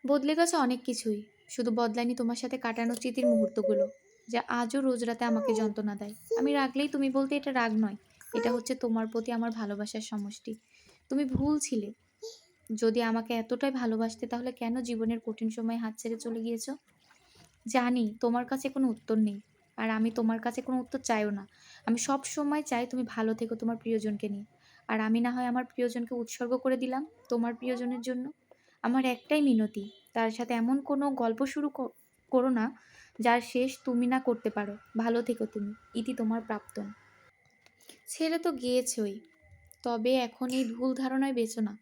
বদলে গেছে অনেক কিছুই। শুধু বদলায়নি তোমার সাথে কাটানো স্মৃতির মুহূর্তগুলো, যা আজও রোজ রাতে আমাকে যন্ত্রণা দেয়। আমি রাগলেই তুমি বলতে এটা রাগ নয়। এটা হচ্ছে তোমার প্রতি আমার ভালোবাসার সমষ্টি। তুমি ভুল ছিলে। যদি আমাকে এতটাই ভালোবাসতে তাহলে কেন জীবনের কঠিন সময়ে হাত ছেড়ে চলে গিয়েছো? জানি তোমার কাছে কোনো উত্তর নেই। আর আমি তোমার কাছে কোনো উত্তর চাইও না। আমি সবসময় চাই তুমি ভালো থেকো তোমার প্রিয়জনকে নিয়ে। আর আমি না হয় আমার প্রিয়জনকে উৎসর্গ করে দিলাম তোমার প্রিয়জনের জন্য। আমার একটাই মিনতি, তার সাথে এমন কোনো গল্প শুরু করো না, যার শেষ তুমি না করতে পারো। ভালো থেকো তুমি। ইতি তোমার প্রাক্তন। ছেড়ে তো গিয়েছই। তবে এখন এই ভুল ধারণায় বেঁচো না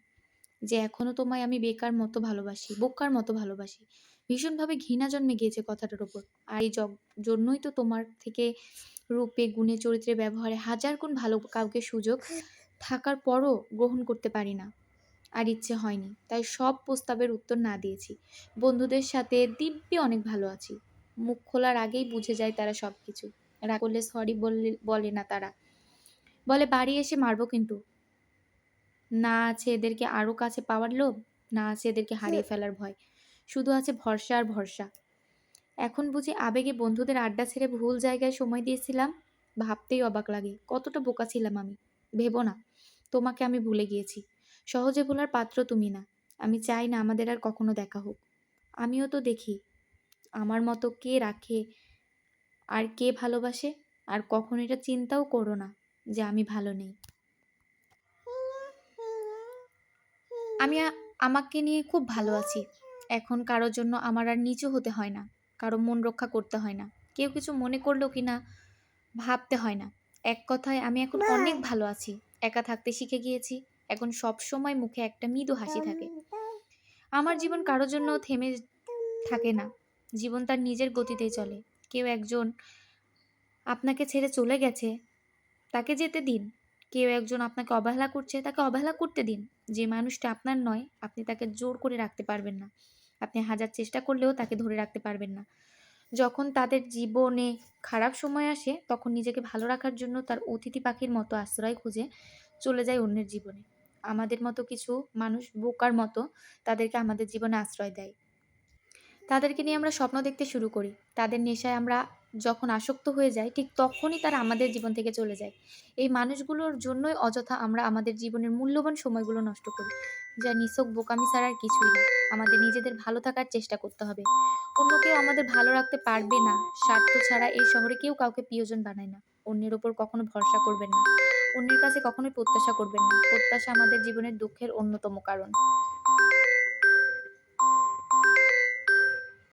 যে এখনো তোমায় আমি বেকার মতো ভালোবাসি, বোকার মতো ভালোবাসি। ভীষণভাবে ঘৃণা জন্মে গিয়েছে কথাটার উপর। আর এই জন্যই তো তোমার থেকে রূপে, গুণে, চরিত্রে, ব্যবহারে হাজার গুণ ভালো কাউকে সুযোগ থাকার পরও গ্রহণ করতে পারি না। আর ইচ্ছে হয়নি। তাই সব প্রস্তাবের উত্তর না দিয়েছি। বন্ধুদের সাথে দিব্যি অনেক ভালো আছি। মুখ খোলার আগেই বুঝে যায় তারা সবকিছু। রাগ করলে সরি বলে না তারা। বলে বাড়ি এসে মারবো কিন্তু। না আছে এদেরকে আরো কাছে পাওয়ার লোভ, না আছে এদেরকে হারিয়ে ফেলার ভয়। শুধু আছে ভরসা আর ভরসা। এখন বুঝি আবেগে বন্ধুদের আড্ডা ছেড়ে ভুল জায়গায় সময় দিয়েছিলাম? ভাবতেই অবাক লাগে। কতটা বোকা ছিলাম আমি। ভেবো না, তোমাকে আমি ভুলে গিয়েছি। সহজে ভোলার পাত্র তুমি না। আমি চাই না আমাদের আর কখনো দেখা হোক। আমিও তো দেখি আমার মতো কে রাখে আর কে ভালোবাসে। আর কখনো এটা চিন্তাও করো না যে আমি ভালো নেই। আমি আমাকে নিয়ে খুব ভালো আছি। এখন কারো জন্য আমার আর নিচু হতে হয় না। কারো মন রক্ষা করতে হয় না। কেউ কিছু মনে করলো কিনা ভাবতে হয় না। এক কথায় আমি এখন অনেক ভালো আছি। একা থাকতে শিখে গিয়েছি। এখন সবসময় মুখে একটা মৃদু হাসি থাকে। আমার জীবন কারো জন্য থেমে থাকে না। জীবন তার নিজের গতিতেই চলে। কেউ একজন আপনাকে ছেড়ে চলে গেছে, তাকে যেতে দিন। কেউ একজন আপনাকে অবহেলা করছে, তাকে অবহেলা করতে দিন। যে মানুষটা আপনার নয়, আপনি তাকে জোর করে রাখতে পারবেন না। আপনি হাজার চেষ্টা করলেও তাকে ধরে রাখতে পারবেন না। যখন তাদের জীবনে খারাপ সময় আসে, তখন নিজেকে ভালো রাখার জন্য তার অতিথি পাখির মতো আশ্রয় খুঁজে চলে যায় অন্যের জীবনে। আমাদের মতো কিছু মানুষ বোকার মতো তাদেরকে আমাদের জীবনে আশ্রয় দেয়। তাদেরকে নিয়ে আমরা স্বপ্ন দেখতে শুরু করি। তাদের নেশায় আমরা যখন আসক্ত হয়ে যাই, ঠিক তখনই তারা আমাদের জীবন থেকে চলে যায়। এই মানুষগুলোর জন্যই অযথা আমরা আমাদের জীবনের মূল্যবান সময়গুলো নষ্ট করি। যা নিছক বোকামি ছাড়া আর কিছুই না। আমাদের নিজেদের ভালো থাকার চেষ্টা করতে হবে। অন্য কেউ আমাদের ভালো রাখতে পারবে না। স্বার্থ ছাড়া এই শহরে কেউ কাউকে প্রিয়জন বানায় না। অন্যের ওপর কখনো ভরসা করবেন না। অন্যের কাছে কখনোই প্রত্যাশা করবেন না। প্রত্যাশা আমাদের জীবনের দুঃখের অন্যতম কারণ।